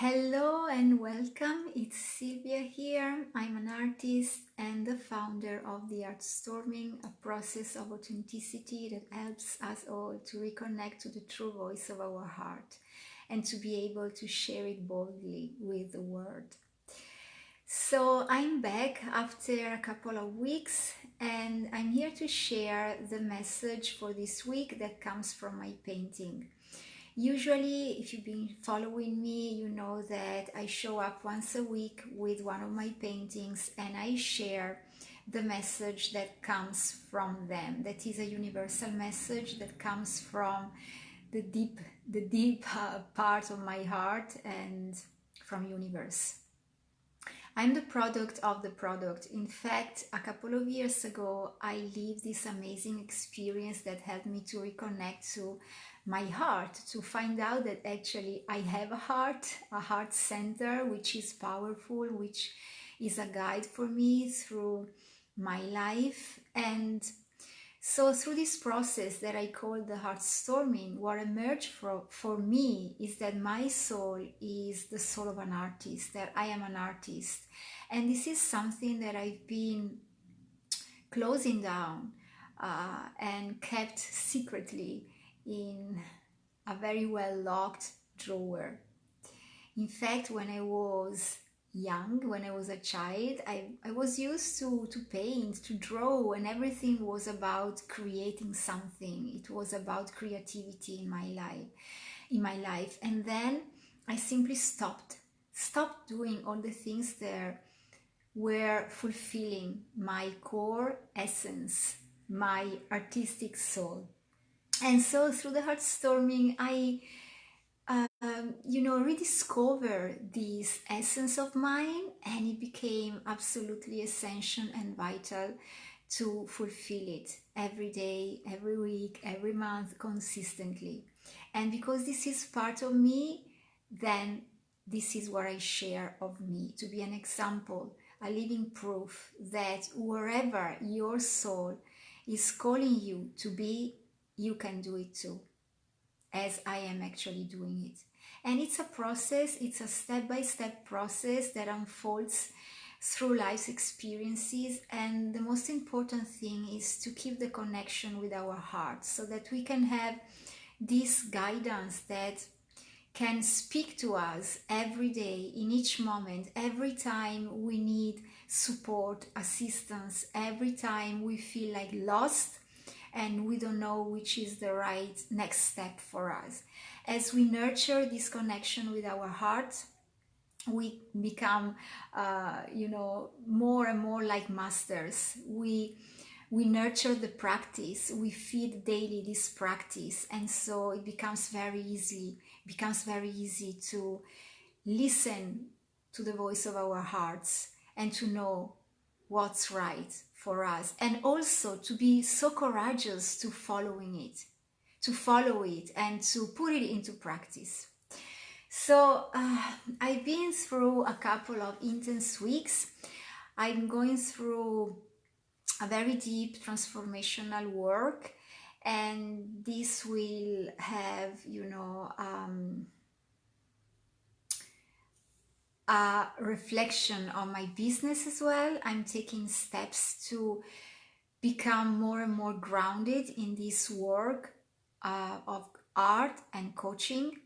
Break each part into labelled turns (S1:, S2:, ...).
S1: Hello and welcome. It's Sylvia here. I'm an artist and the founder of the Heartstorming, a process of authenticity that helps us all to reconnect to the true voice of our heart and to be able to share it boldly with the world. So I'm back after a couple of weeks and I'm here to share the message for this week that comes from my painting. Usually, if you've been following me, you know that I show up once a week with one of my paintings and I share the message that comes from them. That is a universal message that comes from the deep part of my heart and from universe. I'm the product of the product. In fact, a couple of years ago, I lived this amazing experience that helped me to reconnect to my heart, to find out that actually I have a heart center, which is powerful, which is a guide for me through my life. And so through this process that I call the heartstorming, what emerged for me is that my soul is the soul of an artist, that I am an artist. And this is something that I've been closing down and kept secretly in a very well locked drawer. In fact, when I was young, when I was a child, I was used to paint, to draw, and everything was about creating something. It was about creativity in my life. And then I simply stopped doing all the things that were fulfilling my core essence, my artistic soul. And so through the heartstorming, I rediscover this essence of mine, and it became absolutely essential and vital to fulfill it every day, every week, every month, consistently. And because this is part of me, then this is what I share of me, to be an example, a living proof that wherever your soul is calling you to be, you can do it too, as I am actually doing it. And it's a process, it's a step-by-step process that unfolds through life's experiences. And the most important thing is to keep the connection with our heart so that we can have this guidance that can speak to us every day, in each moment, every time we need support, assistance, every time we feel like lost and we don't know which is the right next step for us. As we nurture this connection with our heart, we become, more and more like masters. We nurture the practice, we feed daily this practice, and so it becomes very easy to listen to the voice of our hearts and to know what's right for us, and also to be so courageous to follow it and to put it into practice. So I've been through a couple of intense weeks. I'm going through a very deep transformational work, and this will have a reflection on my business as well. I'm taking steps to become more and more grounded in this work of art and coaching.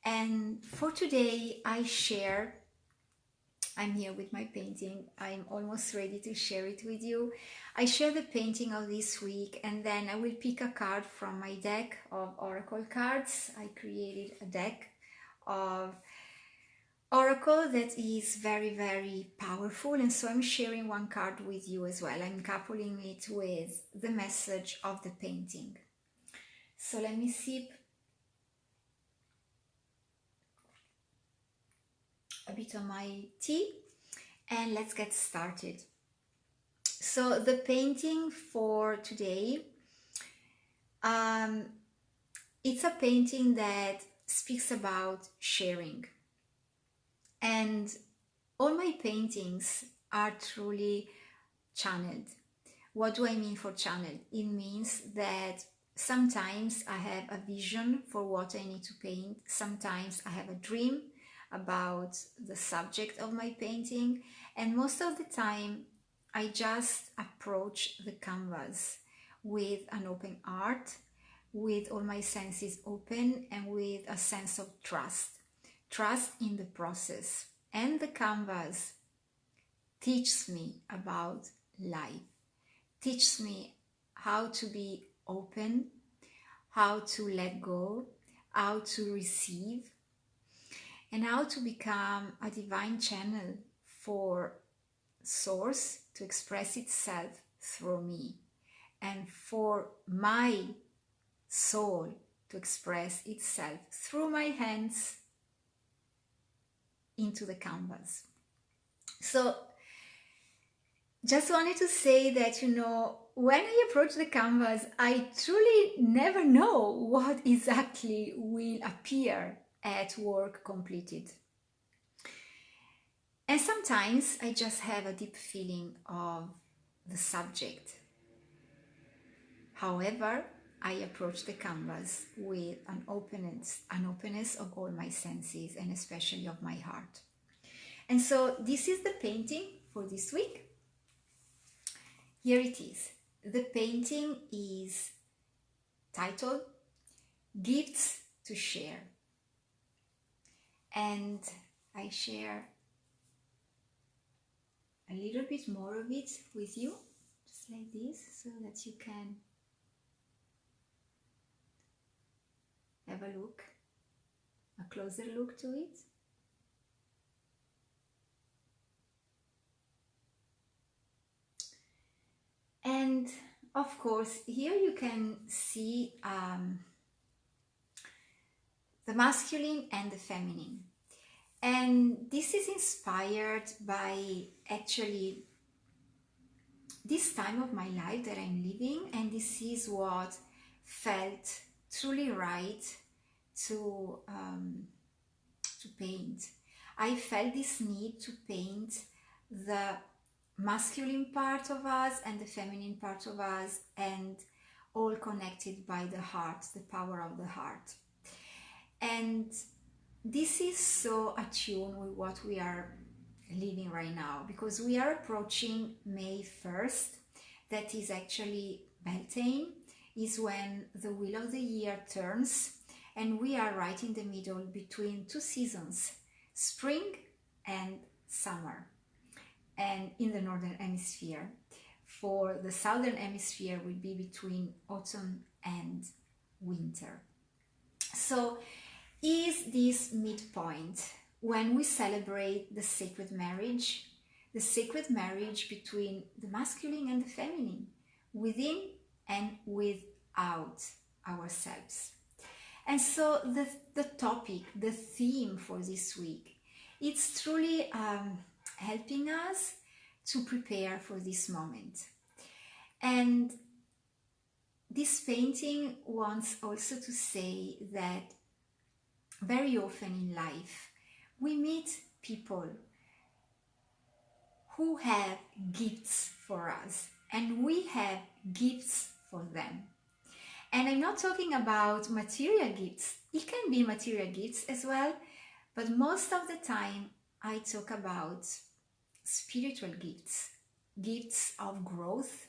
S1: And for today, I'm here with my painting. I'm almost ready to share it with you. I share the painting of this week, and then I will pick a card from my deck of oracle cards. I created a deck of oracle that is very, very powerful, and so I'm sharing one card with you as well. I'm coupling it with the message of the painting. So let me sip a bit of my tea and let's get started. So the painting for today, it's a painting that speaks about sharing. And all my paintings are truly channeled. What do I mean for channeled? It means that sometimes I have a vision for what I need to paint. Sometimes I have a dream. about the subject of my painting, and most of the time I just approach the canvas with an open heart, with all my senses open, and with a sense of trust in the process. And the canvas teaches me about life, teaches me how to be open, how to let go, how to receive, and how to become a divine channel for Source to express itself through me, and for my soul to express itself through my hands into the canvas. So just wanted to say that, when I approach the canvas, I truly never know what exactly will appear at work completed. And sometimes I just have a deep feeling of the subject. However, I approach the canvas with an openness of all my senses, and especially of my heart. And so this is the painting for this week. Here it is. The painting is titled Gifts to Share. And I share a little bit more of it with you, just like this, so that you can have a look, a closer look to it. And of course, here you can see the masculine and the feminine. And this is inspired by actually this time of my life that I'm living, and this is what felt truly right to paint. I felt this need to paint the masculine part of us and the feminine part of us, and all connected by the heart, the power of the heart. And this is so attuned with what we are living right now, because we are approaching May 1st. That is actually Beltane, is when the wheel of the year turns, and we are right in the middle between two seasons, spring and summer, and in the northern hemisphere. For the southern hemisphere will be between autumn and winter. So is this midpoint when we celebrate the sacred marriage between the masculine and the feminine, within and without ourselves. And so the topic, the theme for this week, it's truly helping us to prepare for this moment. And this painting wants also to say that very often in life we meet people who have gifts for us, and we have gifts for them. And I'm not talking about material gifts. It can be material gifts as well, but most of the time I talk about spiritual gifts, gifts of growth,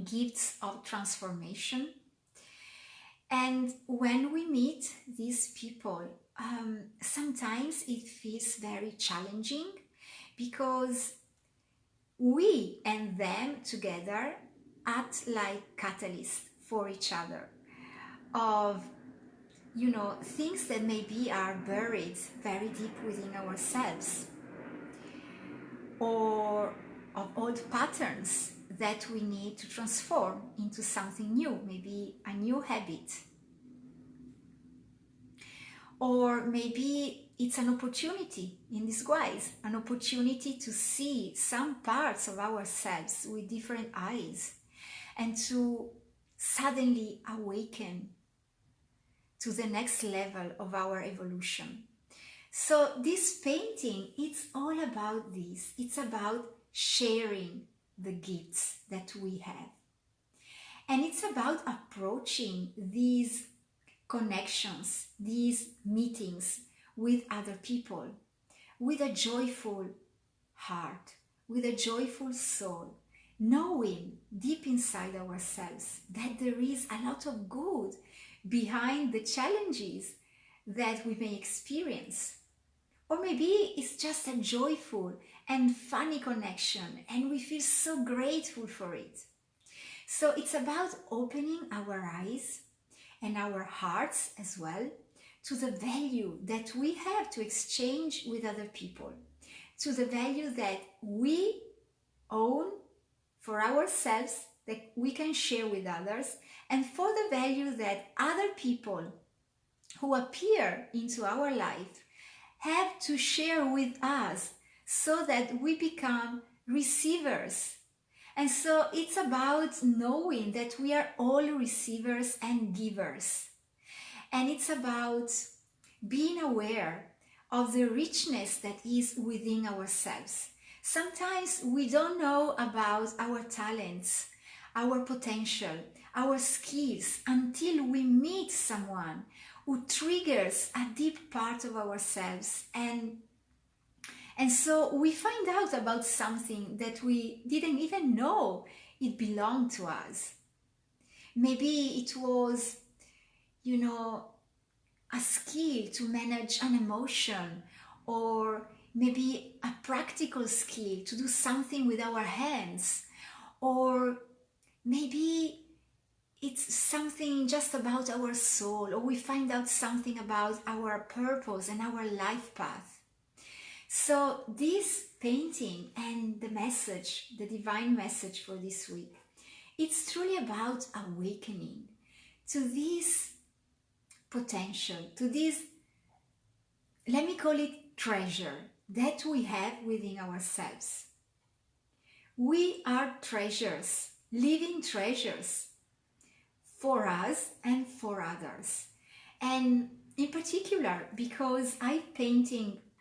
S1: gifts of transformation. And when we meet these people, sometimes it feels very challenging, because we and them together act like catalysts for each other of things that maybe are buried very deep within ourselves, or of old patterns that we need to transform into something new, maybe a new habit. Or maybe it's an opportunity in disguise, an opportunity to see some parts of ourselves with different eyes, and to suddenly awaken to the next level of our evolution. So this painting, it's all about this. It's about sharing the gifts that we have. And it's about approaching these connections, these meetings, with other people, with a joyful heart, with a joyful soul, knowing deep inside ourselves that there is a lot of good behind the challenges that we may experience. Or maybe it's just a joyful and funny connection and we feel so grateful for it. So it's about opening our eyes and our hearts as well to the value that we have to exchange with other people, to the value that we own for ourselves, that we can share with others, and for the value that other people who appear into our life have to share with us, so that we become receivers. And so it's about knowing that we are all receivers and givers. And it's about being aware of the richness that is within ourselves. Sometimes we don't know about our talents, our potential, our skills until we meet someone who triggers a deep part of ourselves, and so we find out about something that we didn't even know it belonged to us. Maybe it was, a skill to manage an emotion, or maybe a practical skill to do something with our hands, or maybe it's something just about our soul, or we find out something about our purpose and our life path. So this painting and the message, the divine message for this week, it's truly about awakening to this potential, to this, let me call it treasure, that we have within ourselves. We are treasures, living treasures, for us and for others. And in particular, because I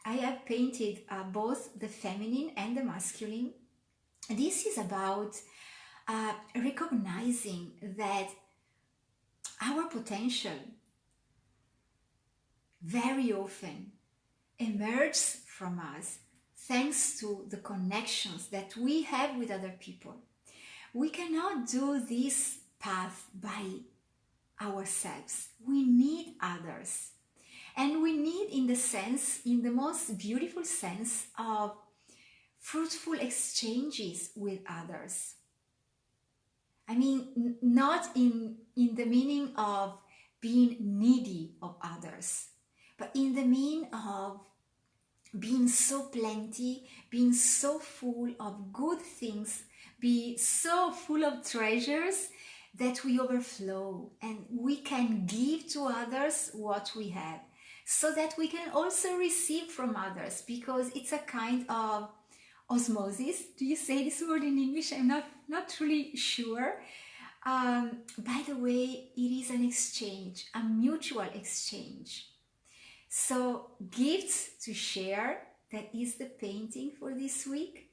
S1: have painted both the feminine and the masculine, this is about recognizing that our potential very often emerges from us thanks to the connections that we have with other people. We cannot do this path by ourselves. We need others. And we need, in the most beautiful sense of fruitful exchanges with others. I mean, not in the meaning of being needy of others, but in the meaning of being so plenty, being so full of good things, be so full of treasures that we overflow and we can give to others what we have, so that we can also receive from others, because it's a kind of osmosis. Do you say this word in English? I'm not really sure. By the way, it is an exchange, a mutual exchange. So gifts to share, that is the painting for this week.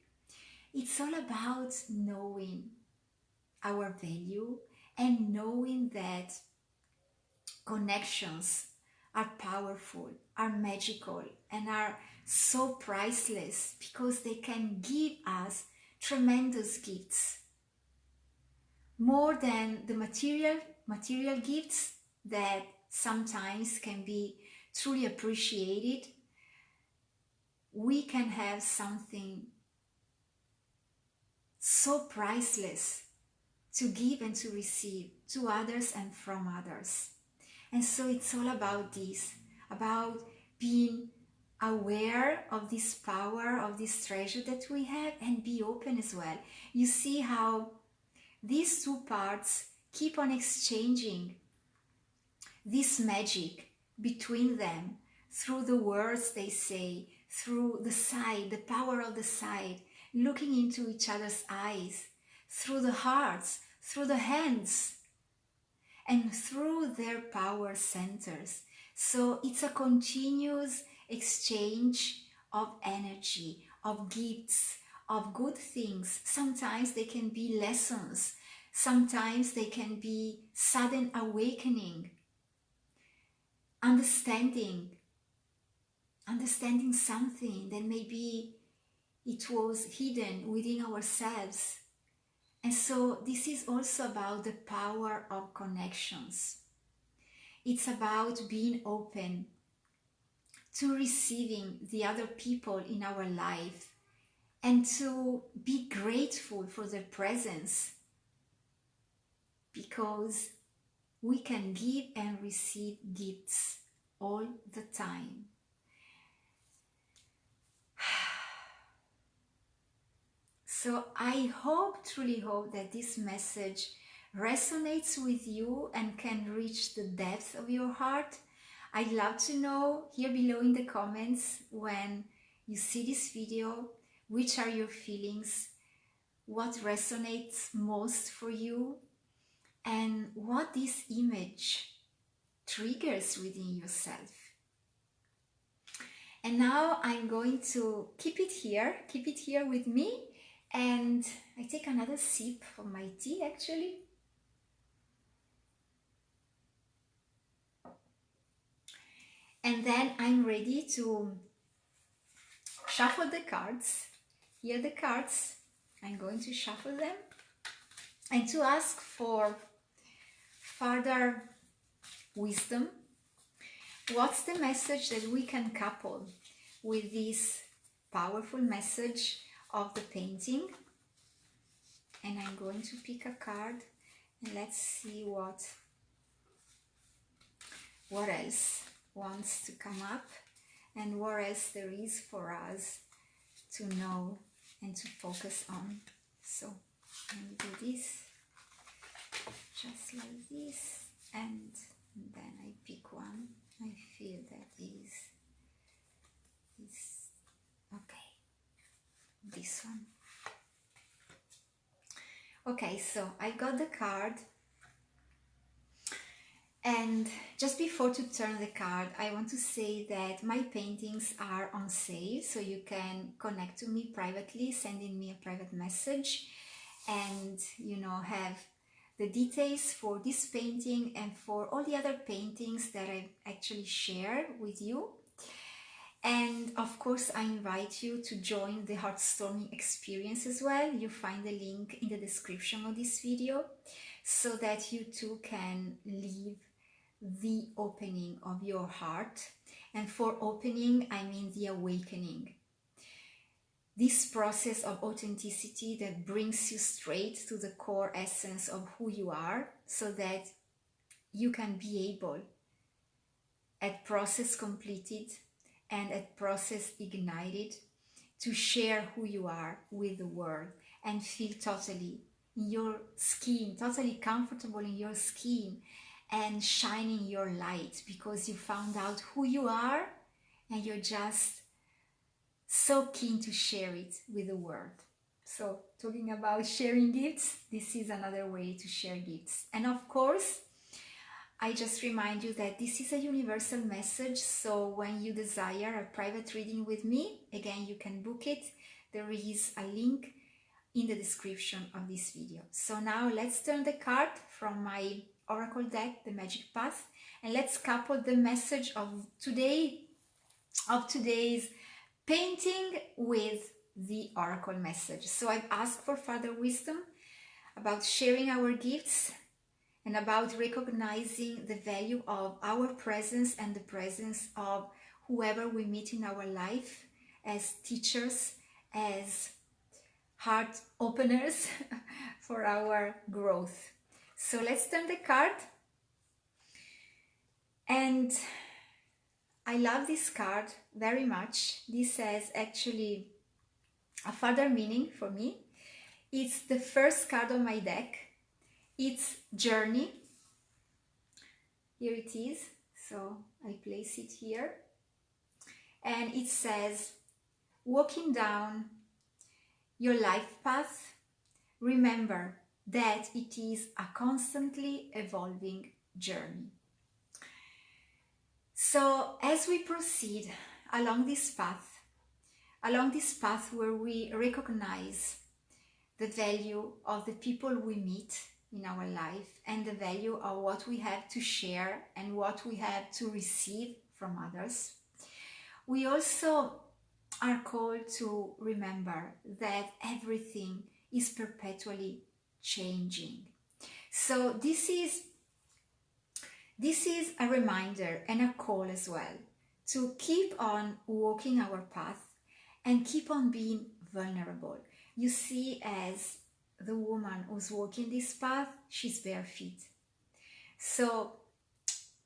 S1: It's all about knowing our value and knowing that connections are powerful, are magical, and are so priceless, because they can give us tremendous gifts. More than the material gifts that sometimes can be truly appreciated, we can have something so priceless to give and to receive to others and from others. And so it's all about this, about being aware of this power, of this treasure that we have, and be open as well. You see how these two parts keep on exchanging this magic between them through the words they say, through the sight, the power of the sight, looking into each other's eyes, through the hearts, through the hands, and through their power centers. So it's a continuous exchange of energy, of gifts, of good things. Sometimes they can be lessons. Sometimes they can be sudden awakening, understanding understanding something that maybe it was hidden within ourselves. And so this is also about the power of connections. It's about being open to receiving the other people in our life and to be grateful for their presence, because we can give and receive gifts all the time. So I truly hope that this message resonates with you and can reach the depth of your heart. I'd love to know here below in the comments, when you see this video, which are your feelings, what resonates most for you, and what this image triggers within yourself. And now I'm going to keep it here with me, and I take another sip of my tea actually. And then I'm ready to shuffle the cards. Here are the cards. I'm going to shuffle them and to ask for further wisdom. What's the message that we can couple with this powerful message of the painting? And I'm going to pick a card, and let's see what else wants to come up and what else there is for us to know and to focus on. So let me do this, just like this, and then I pick one. I feel that is okay, this one. Okay, so I got the card, and just before to turn the card, I want to say that my paintings are on sale, so you can connect to me privately, sending me a private message, and have the details for this painting and for all the other paintings that I actually share with you. And of course, I invite you to join the Heartstorming experience as well. You find the link in the description of this video, so that you too can live the opening of your heart. And for opening, I mean the awakening. This process of authenticity that brings you straight to the core essence of who you are, so that you can be able, at process completed and at process ignited, to share who you are with the world and feel totally in your skin, totally comfortable in your skin, and shining your light, because you found out who you are and you're just so keen to share it with the world. So talking about sharing gifts, this is another way to share gifts. And of course, I just remind you that this is a universal message, so when you desire a private reading with me, again, you can book it. There is a link in the description of this video. So now let's turn the card from my oracle deck, the Magic Path, and let's couple the message of today's painting with the oracle message. So I've asked for further wisdom about sharing our gifts and about recognizing the value of our presence and the presence of whoever we meet in our life as teachers, as heart openers for our growth. So let's turn the card. And I love this card very much. This has actually a further meaning for me. It's the first card on my deck. It's Journey. Here it is. So I place it here. And it says, walking down your life path, remember that it is a constantly evolving journey. So as we proceed along this path where we recognize the value of the people we meet in our life and the value of what we have to share and what we have to receive from others, we also are called to remember that everything is perpetually changing. So this is a reminder and a call as well to keep on walking our path and keep on being vulnerable. You see, as the woman who's walking this path, she's bare feet. So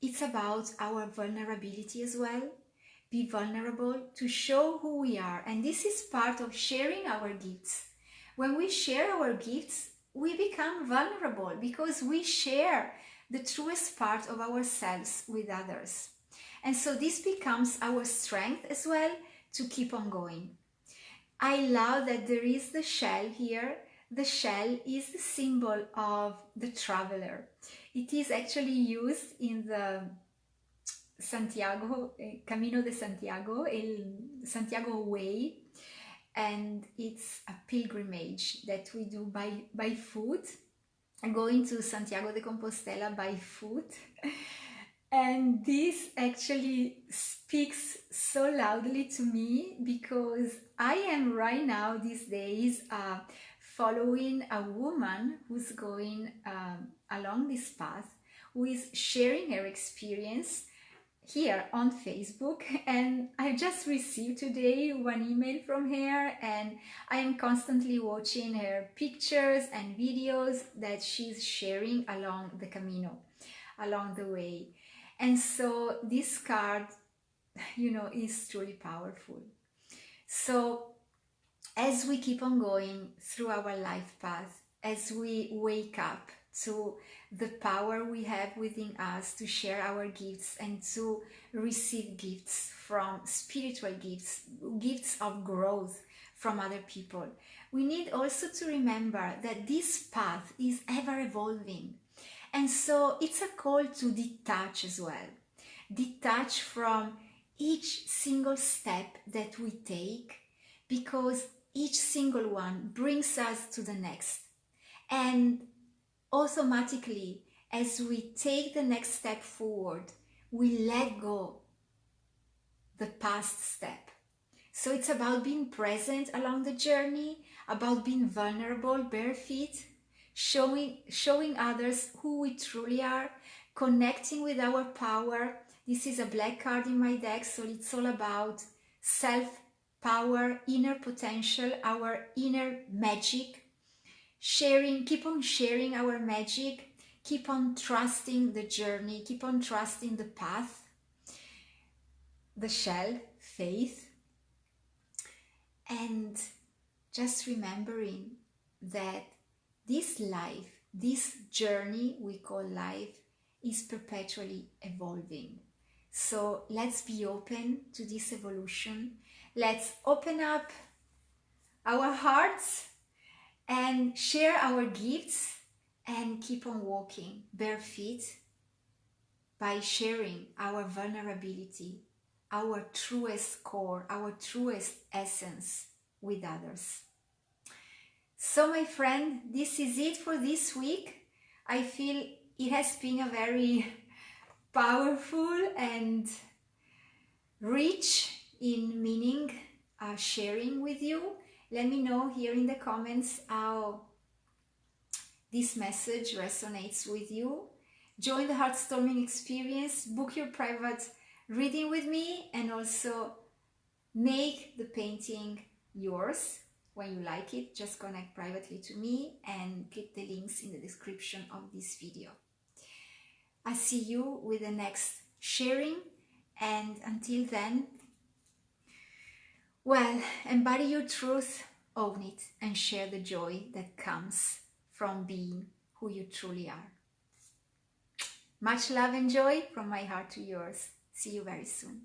S1: it's about our vulnerability as well. Be vulnerable to show who we are. And this is part of sharing our gifts. When we share our gifts, we become vulnerable because we share the truest part of ourselves with others. And so this becomes our strength as well to keep on going. I love that there is the shell here. The shell is the symbol of the traveler. It is actually used in the Santiago, Camino de Santiago, el Santiago Way, and it's a pilgrimage that we do by foot, going to Santiago de Compostela by foot. And this actually speaks so loudly to me because I am right now these days following a woman who's going along this path, who is sharing her experience here on Facebook. And I just received today one email from her, and I am constantly watching her pictures and videos that she's sharing along the Camino, along the way. And so this card, is truly powerful. So as we keep on going through our life path, as we wake up to the power we have within us to share our gifts and to receive gifts from spiritual gifts, gifts of growth from other people, we need also to remember that this path is ever evolving. And so it's a call to detach as well. Detach from each single step that we take, because each single one brings us to the next. And automatically, as we take the next step forward, we let go the past step. So it's about being present along the journey, about being vulnerable, bare feet, showing others who we truly are, connecting with our power. This is a black card in my deck, so it's all about self-power, inner potential, our inner magic. Keep on sharing our magic, keep on trusting the journey, keep on trusting the path. The shell, faith, and just remembering that this life, this journey we call life, is perpetually evolving. So let's be open to this evolution. Let's open up our hearts and share our gifts and keep on walking bare feet by sharing our vulnerability, our truest core, our truest essence with others. So my friend, this is it for this week. I feel it has been a very powerful and rich in meaning sharing with you. Let me know here in the comments how this message resonates with you. Join the Heartstorming experience, book your private reading with me, and also make the painting yours. When you like it, just connect privately to me and click the links in the description of this video. I see you with the next sharing, and until then, well, embody your truth, own it, and share the joy that comes from being who you truly are. Much love and joy from my heart to yours. See you very soon.